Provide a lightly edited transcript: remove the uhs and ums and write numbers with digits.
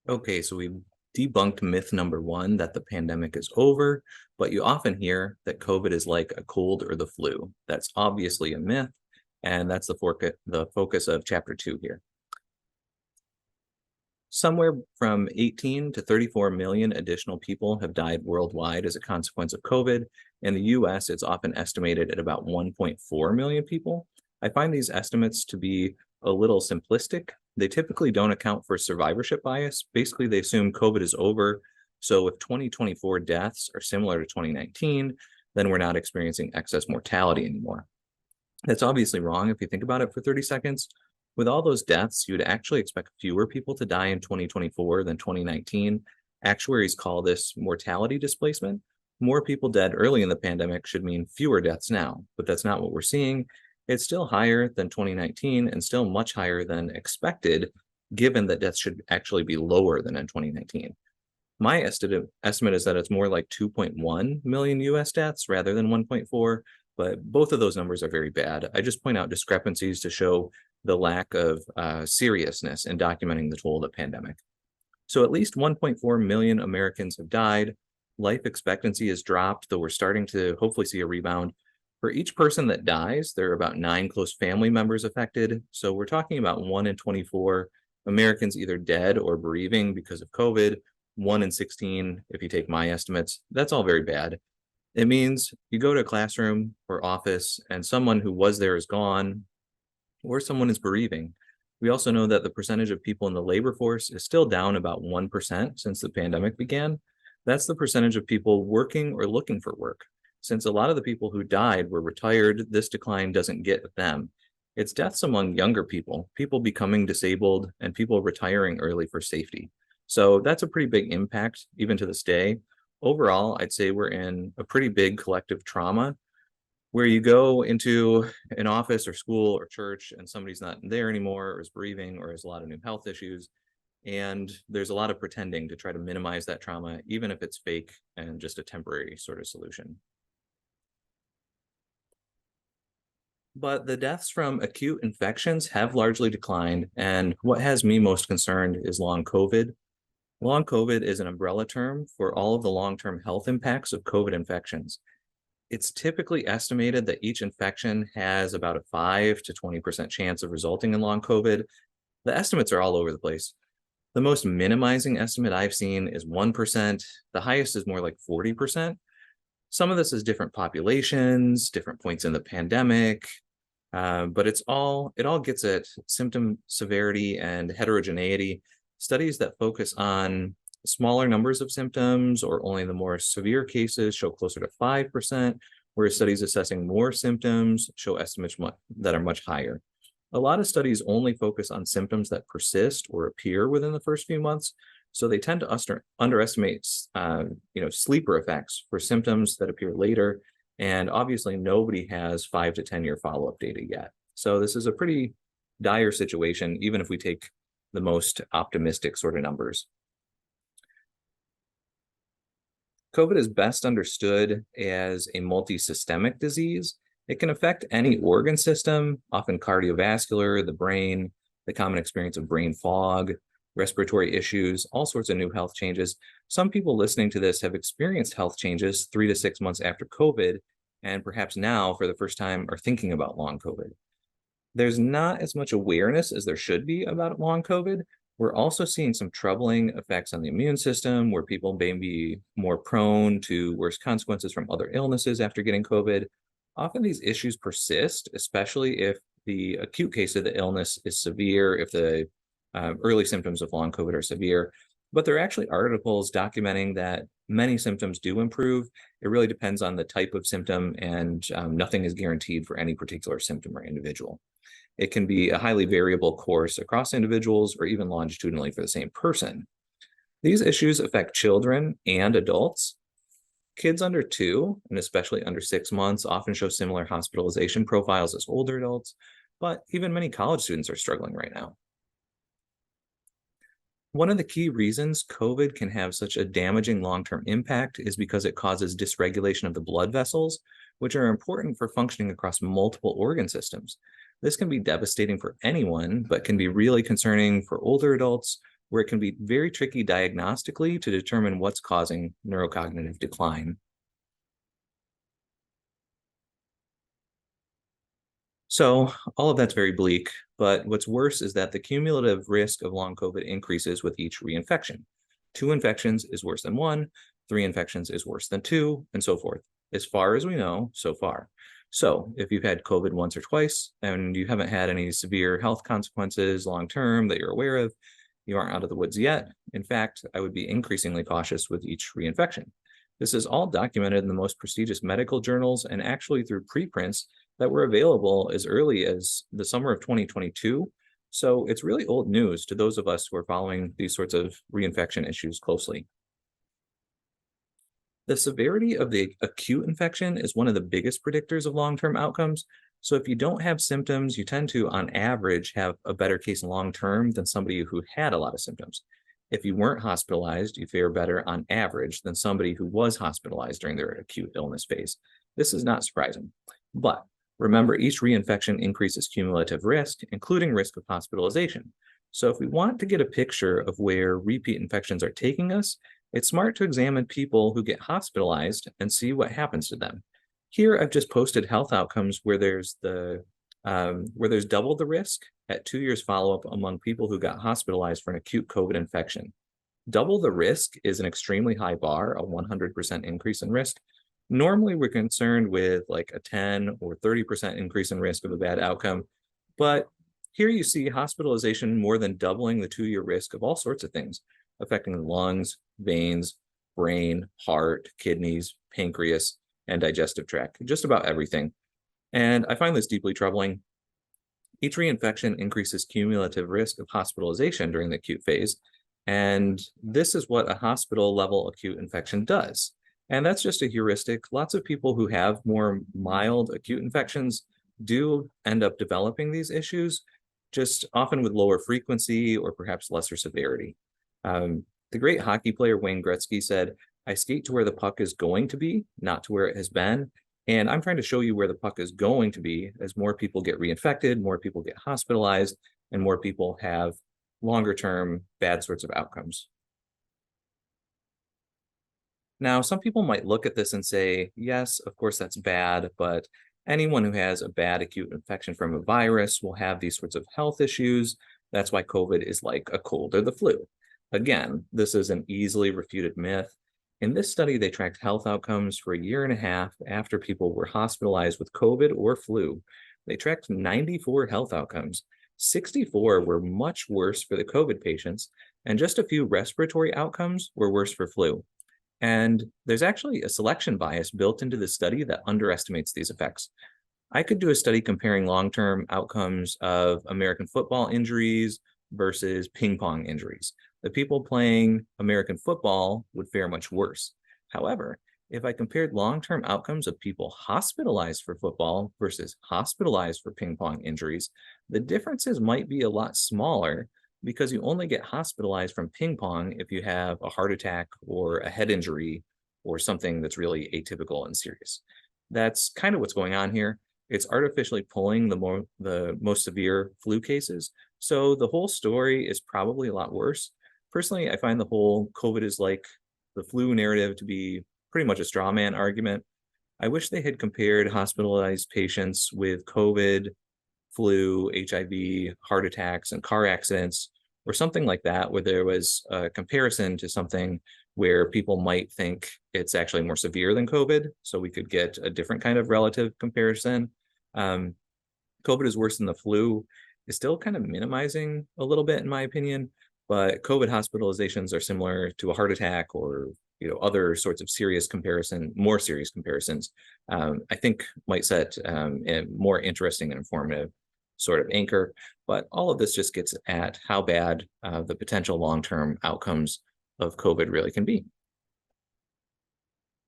Okay, so we debunked myth number one that the pandemic is over, but you often hear that COVID is like a cold or the flu. That's obviously a myth, and that's the focus of chapter two here. Somewhere from 18 to 34 million additional people have died worldwide as a consequence of COVID. In the US, it's often estimated at about 1.4 million people. I find these estimates to be a little simplistic. They typically don't account for survivorship bias. Basically, they assume COVID is over. So if 2024 deaths are similar to 2019, then we're not experiencing excess mortality anymore. That's obviously wrong if you think about it for 30 seconds. With all those deaths, you'd actually expect fewer people to die in 2024 than 2019. Actuaries call this mortality displacement. More people dead early in the pandemic should mean fewer deaths now, but that's not what we're seeing. It's still higher than 2019 and still much higher than expected, given that deaths should actually be lower than in 2019. My estimate is that it's more like 2.1 million US deaths rather than 1.4, but both of those numbers are very bad. I just point out discrepancies to show the lack of seriousness in documenting the toll of the pandemic. So at least 1.4 million Americans have died. Life expectancy has dropped, though we're starting to hopefully see a rebound. For each person that dies, there are about 9 close family members affected. So we're talking about 1 in 24 Americans either dead or bereaving because of COVID, 1 in 16 if you take my estimates. That's all very bad. It means you go to a classroom or office and someone who was there is gone, or someone is bereaving. We also know that the percentage of people in the labor force is still down about 1% since the pandemic began. That's the percentage of people working or looking for work. Since a lot of the people who died were retired, this decline doesn't get at them. It's deaths among younger people, people becoming disabled, and people retiring early for safety. So that's a pretty big impact, even to this day. Overall, I'd say we're in a pretty big collective trauma where you go into an office or school or church and somebody's not there anymore or is bereaving or has a lot of new health issues. And there's a lot of pretending to try to minimize that trauma, even if it's fake and just a temporary sort of solution. But the deaths from acute infections have largely declined. And what has me most concerned is long COVID. Long COVID is an umbrella term for all of the long-term health impacts of COVID infections. It's typically estimated that each infection has about a 5 to 20% chance of resulting in long COVID. The estimates are all over the place. The most minimizing estimate I've seen is 1%. The highest is more like 40%. Some of this is different populations, different points in the pandemic, but it all gets at symptom severity and heterogeneity. Studies that focus on smaller numbers of symptoms or only the more severe cases show closer to 5%, whereas studies assessing more symptoms show estimates that are much higher. A lot of studies only focus on symptoms that persist or appear within the first few months, so they tend to underestimate sleeper effects for symptoms that appear later, and obviously nobody has 5 to 10-year follow-up data yet. So this is a pretty dire situation, even if we take the most optimistic sort of numbers. COVID is best understood as a multisystemic disease. It can affect any organ system, often cardiovascular, the brain, the common experience of brain fog, respiratory issues, all sorts of new health changes. Some people listening to this have experienced health changes 3 to 6 months after COVID, and perhaps now for the first time are thinking about long COVID. There's not as much awareness as there should be about long COVID. We're also seeing some troubling effects on the immune system where people may be more prone to worse consequences from other illnesses after getting COVID. Often these issues persist, especially if the acute case of the illness is severe, if the early symptoms of long COVID are severe. But there are actually articles documenting that many symptoms do improve. It really depends on the type of symptom, and nothing is guaranteed for any particular symptom or individual. It can be a highly variable course across individuals or even longitudinally for the same person. These issues affect children and adults. Kids under 2, and especially under 6 months, often show similar hospitalization profiles as older adults, but even many college students are struggling right now. One of the key reasons COVID can have such a damaging long-term impact is because it causes dysregulation of the blood vessels, which are important for functioning across multiple organ systems. This can be devastating for anyone, but can be really concerning for older adults where it can be very tricky diagnostically to determine what's causing neurocognitive decline. So all of that's very bleak, but what's worse is that the cumulative risk of long COVID increases with each reinfection. 2 infections is worse than 1, 3 infections is worse than 2, and so forth, as far as we know so far. So if you've had COVID once or twice and you haven't had any severe health consequences long term that you're aware of, you aren't out of the woods yet. In fact, I would be increasingly cautious with each reinfection. This is all documented in the most prestigious medical journals and actually through preprints that were available as early as the summer of 2022. So it's really old news to those of us who are following these sorts of reinfection issues closely. The severity of the acute infection is one of the biggest predictors of long-term outcomes. So if you don't have symptoms, you tend to, on average, have a better case long-term than somebody who had a lot of symptoms. If you weren't hospitalized, you fare better on average than somebody who was hospitalized during their acute illness phase. This is not surprising. But remember, each reinfection increases cumulative risk, including risk of hospitalization. So if we want to get a picture of where repeat infections are taking us, it's smart to examine people who get hospitalized and see what happens to them. Here, I've just posted health outcomes where there's double the risk at 2 years follow-up among people who got hospitalized for an acute COVID infection. Double the risk is an extremely high bar, a 100% increase in risk. Normally, we're concerned with like a 10 or 30% increase in risk of a bad outcome, but here you see hospitalization more than doubling the 2-year risk of all sorts of things, affecting the lungs, veins, brain, heart, kidneys, pancreas, and digestive tract, just about everything. And I find this deeply troubling. Each reinfection increases cumulative risk of hospitalization during the acute phase, and this is what a hospital level acute infection does. And that's just a heuristic. Lots of people who have more mild acute infections do end up developing these issues, just often with lower frequency or perhaps lesser severity. The great hockey player Wayne Gretzky said, "I skate to where the puck is going to be, not to where it has been." And I'm trying to show you where the puck is going to be as more people get reinfected, more people get hospitalized, and more people have longer term bad sorts of outcomes. Now, some people might look at this and say, yes, of course, that's bad, but anyone who has a bad acute infection from a virus will have these sorts of health issues. That's why COVID is like a cold or the flu. Again, this is an easily refuted myth. In this study, they tracked health outcomes for a year and a half after people were hospitalized with COVID or flu. They tracked 94 health outcomes. 64 were much worse for the COVID patients, and just a few respiratory outcomes were worse for flu. And there's actually a selection bias built into the study that underestimates these effects. I could do a study comparing long-term outcomes of American football injuries versus ping pong injuries. The people playing American football would fare much worse. However, if I compared long-term outcomes of people hospitalized for football versus hospitalized for ping pong injuries, the differences might be a lot smaller because you only get hospitalized from ping pong if you have a heart attack or a head injury or something that's really atypical and serious. That's kind of what's going on here. It's artificially pulling the most severe flu cases. So the whole story is probably a lot worse. Personally, I find the whole COVID is like the flu narrative to be pretty much a straw man argument. I wish they had compared hospitalized patients with COVID, flu, HIV, heart attacks, and car accidents, or something like that, where there was a comparison to something where people might think it's actually more severe than COVID, so we could get a different kind of relative comparison. COVID is worse than the flu is still kind of minimizing a little bit, in my opinion, but COVID hospitalizations are similar to a heart attack or other sorts of more serious comparisons, I think might set a more interesting and informative sort of anchor. But all of this just gets at how bad the potential long-term outcomes of COVID really can be.